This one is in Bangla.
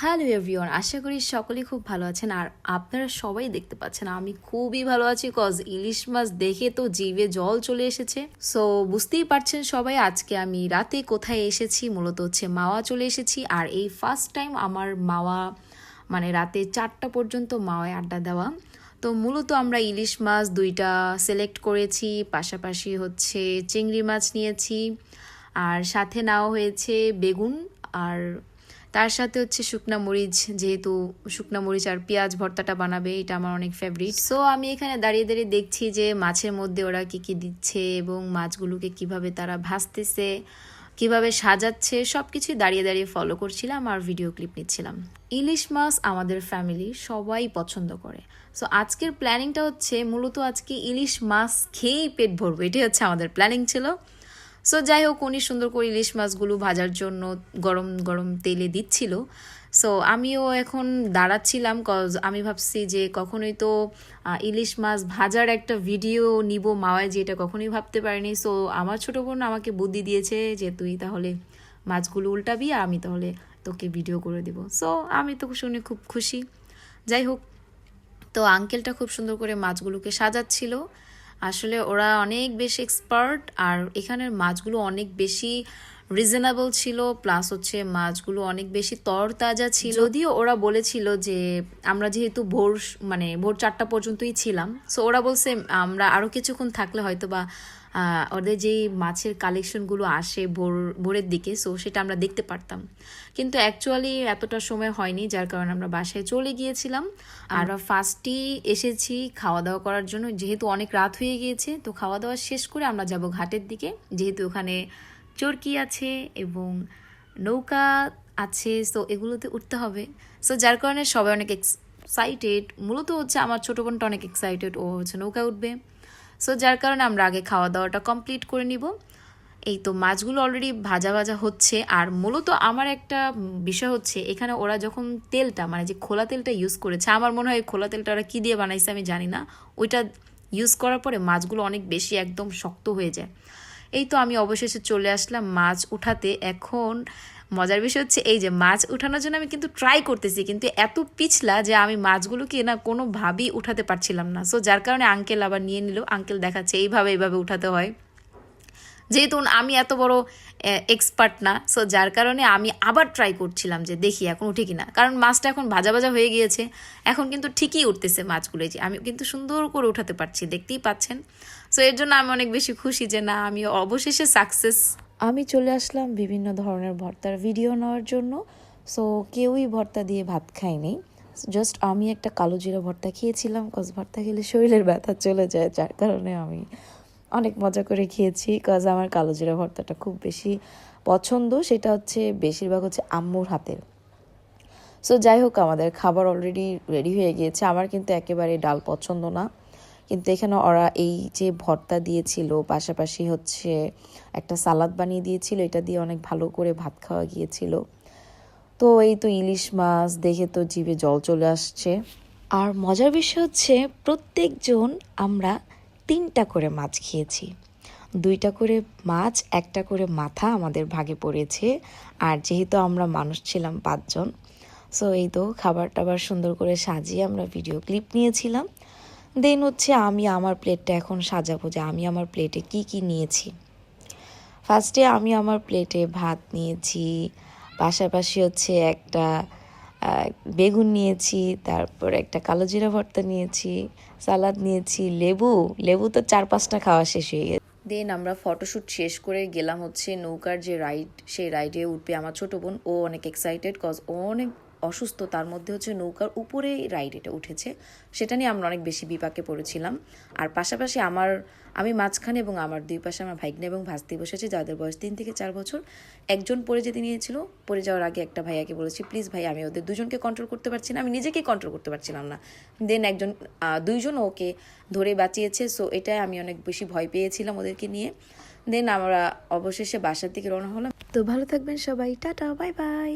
হ্যালো এভরিওয়ান, আশা করি সকলেই খুব ভালো আছেন। আর আপনারা সবাই দেখতে পাচ্ছেন আমি খুবই ভালো আছি, কজ ইলিশ মাছ দেখে তো জিভে জল চলে এসেছে। সো বুঝতেই পারছেন সবাই, আজকে আমি রাতে কোথায় এসেছি, মূলত হচ্ছে মাওয়া চলে এসেছি। আর এই ফার্স্ট টাইম আমার মাওয়া মানে রাতে 4টা পর্যন্ত মাওয়ায় আড্ডা দেওয়া। তো মূলত আমরা ইলিশ মাছ 2টা সিলেক্ট করেছি, পাশাপাশি হচ্ছে চিংড়ি মাছ নিয়েছি, আর সাথে নেওয়া হয়েছে বেগুন, আর তার সাথে হচ্ছে শুকনা মরিচ, যেহেতু শুকনা মরিচ আর পেঁয়াজ ভর্তাটা বানাবে, এটা আমার অনেক ফেভারিট। সো আমি এখানে দাঁড়িয়ে দাঁড়িয়ে দেখছি যে মাছের মধ্যে ওরা কি কি দিচ্ছে এবং মাছগুলোকে কিভাবে তারা ভাজতেছে, কিভাবে সাজাচ্ছে, সব কিছুই দাঁড়িয়ে দাঁড়িয়ে ফলো করছিলাম আর ভিডিও ক্লিপ নিচ্ছিলাম। ইলিশ মাছ আমাদের ফ্যামিলি সবাই পছন্দ করে। সো আজকের প্ল্যানিংটা হচ্ছে মূলত আজকে ইলিশ মাছ খেয়েই পেট ভরবো, এটাই হচ্ছে আমাদের প্ল্যানিং ছিল। সো যাই হোক, উনি সুন্দর করে ইলিশ মাছগুলো ভাজার জন্য গরম গরম তেলে দিচ্ছিল। সো আমিও এখন দাঁড়াচ্ছিলাম, কজ আমি ভাবছি যে কখনোই তো ইলিশ মাছ ভাজার একটা ভিডিও নিব মাওয়ায়, যে এটা কখনোই ভাবতে পারিনি। সো আমার ছোটো বোন আমাকে বুদ্ধি দিয়েছে যে তুই তাহলে মাছগুলো উল্টাবি, আর আমি তাহলে তোকে ভিডিও করে দিব। সো আমি তো শুনে খুব খুশি। যাই হোক, তো আঙ্কেলটা খুব সুন্দর করে মাছগুলোকে সাজাচ্ছিল। আসলে ওরা অনেক বেশি এক্সপার্ট, আর এখানের মাছগুলো অনেক বেশি রিজনেবল ছিল, প্লাস হচ্ছে মাছগুলো অনেক বেশি তরতাজা ছিল। যদিও ওরা বলেছিল যে আমরা যেহেতু ভোর 4টা পর্যন্তই ছিলাম, সো ওরা বলছে আমরা আরও কিছুক্ষণ থাকলে হয়তো বা ওদের যেই মাছের কালেকশনগুলো আসে ভোরের দিকে, সো সেটা আমরা দেখতে পারতাম। কিন্তু অ্যাকচুয়ালি এতটা সময় হয়নি, যার কারণে আমরা বাসায় চলে গিয়েছিলাম। আর ফার্স্টই এসেছি খাওয়া দাওয়া করার জন্য, যেহেতু অনেক রাত হয়ে গিয়েছে। তো খাওয়া দাওয়া শেষ করে আমরা যাব ঘাটের দিকে, যেহেতু ওখানে চরকি আছে এবং নৌকা আছে, সো এগুলোতে উঠতে হবে। সো যার কারণে সবাই অনেক এক্সাইটেড, মূলত হচ্ছে আমার ছোটো বোনটা অনেক এক্সাইটেড, ও হচ্ছে নৌকায় উঠবে। সো যার কারণে আমরা আগে খাওয়া দাওয়াটা কমপ্লিট করে নিব। এই তো মাছগুলো অলরেডি ভাজা ভাজা হচ্ছে। আর মূলত আমার একটা বিষয় হচ্ছে, এখানে ওরা যখন তেলটা মানে যে খোলা তেলটা ইউজ করেছে, আমার মনে হয় খোলা তেলটা ওরা কী দিয়ে বানাইছে আমি জানি না, ওইটা ইউজ করার পরে মাছগুলো অনেক বেশি একদম শক্ত হয়ে যায়। এই তো আমি অবশেষে চলে আসলাম মাছ উঠাতে। এখন মজার বিষয় হচ্ছে এই যে মাছ উঠানোর জন্য আমি কিন্তু ট্রাই করতেছি, কিন্তু এত পিছলা যে আমি মাছগুলোকে না কোনোভাবেই উঠাতে পারছিলাম না। সো যার কারণে আঙ্কেল আবার নিয়ে নিল, আঙ্কেল দেখাচ্ছে এইভাবে উঠাতে হয়। যেহেতু আমি এত বড় এক্সপার্ট না, সো যার কারণে আমি আবার ট্রাই করছিলাম যে দেখি এখন উঠে কিনা, কারণ মাছটা এখন ভাজা ভাজা হয়ে গিয়েছে, এখন কিন্তু ঠিকই উঠতেছে মাছগুলো, যে আমি কিন্তু সুন্দর করে উঠাতে পারছি, দেখতেই পাচ্ছেন। সো এর জন্য আমি অনেক বেশি খুশি যে না, আমি অবশেষে সাকসেস। আমি চলে আসলাম বিভিন্ন ধরনের ভর্তার ভিডিও নেওয়ার জন্য। সো কেউই ভর্তা দিয়ে ভাত খায়নি, জাস্ট আমি একটা কালো জিরা ভর্তা খেয়েছিলাম, কজ ভর্তা খেলে শরীরের ব্যথা চলে যায়, যার কারণে আমি অনেক মজা করে খেয়েছি, কজ আমার কালো জিরা ভর্তাটা খুব বেশি পছন্দ, সেটা হচ্ছে বেশিরভাগ হচ্ছে আম্মুর হাতের। সো যাই হোক, আমাদের খাবার অলরেডি রেডি হয়ে গিয়েছে। আমার কিন্তু একেবারে ডাল পছন্দ না, কিন্তু এখানে ওরা এই যে ভর্তা দিয়েছিল, পাশাপাশি হচ্ছে একটা সালাদ বানিয়ে দিয়েছিল, এটা দিয়ে অনেক ভালো করে ভাত খাওয়া গিয়েছিল। তো এই তো ইলিশ মাছ দেখে তো জিভে জল চলে আসছে। আর মজার বিষয় হচ্ছে প্রত্যেকজন আমরা 3টা করে মাছ খেয়েছি, 2টা করে মাছ, একটা করে মাথা আমাদের ভাগে পড়েছে। আর যেহেতু আমরা মানুষ ছিলাম 5 জন, সো এই তো খাবার টাবার সুন্দর করে সাজিয়ে আমরা ভিডিও ক্লিপ নিয়েছিলাম। দেন হচ্ছে আমি আমার প্লেটটা এখন সাজাবো, যে আমি আমার প্লেটে কি কি নিয়েছি। ফার্স্টে আমি আমার প্লেটে ভাত নিয়েছি, পাশাপাশি হচ্ছে একটা বেগুন নিয়েছি, তারপর একটা কালো জিরা ভর্তা নিয়েছি, সালাদ নিয়েছি, লেবু তো 4-5টা খাওয়া শেষ হয়ে গেছে। দেন আমরা ফটোশ্যুট শেষ করে গেলাম হচ্ছে নৌকার যে রাইড, সেই রাইডে উঠবে আমার ছোটো বোন। ও অনেক এক্সাইটেড, কজ ও অনেক অসুস্থ, তার মধ্যে হচ্ছে নৌকার উপরে রাইড এটা উঠেছে, সেটা নিয়ে আমরা অনেক বেশি বিপাকে পড়েছিলাম। আর পাশাপাশি আমি মাঝখানে এবং আমার 2 পাশে আমার ভাইগনা এবং ভাস্তি বসেছে, যাদের বয়স 3 থেকে 4 বছর। একজন পড়ে যেতে নিয়েছিল, পড়ে যাওয়ার আগে একটা ভাইয়াকে বলেছি, প্লিজ ভাই, আমি ওদের 2জনকে কন্ট্রোল করতে পারছি না, আমি নিজেকেই কন্ট্রোল করতে পারছিলাম না। দেন 2জন ওকে ধরে বাঁচিয়েছে। সো এটাই আমি অনেক বেশি ভয় পেয়েছিলাম ওদেরকে নিয়ে। দেন আমরা অবশেষে বাসার দিকে রওনা হলাম। তো ভালো থাকবেন সবাই, টাটা, বাই বাই।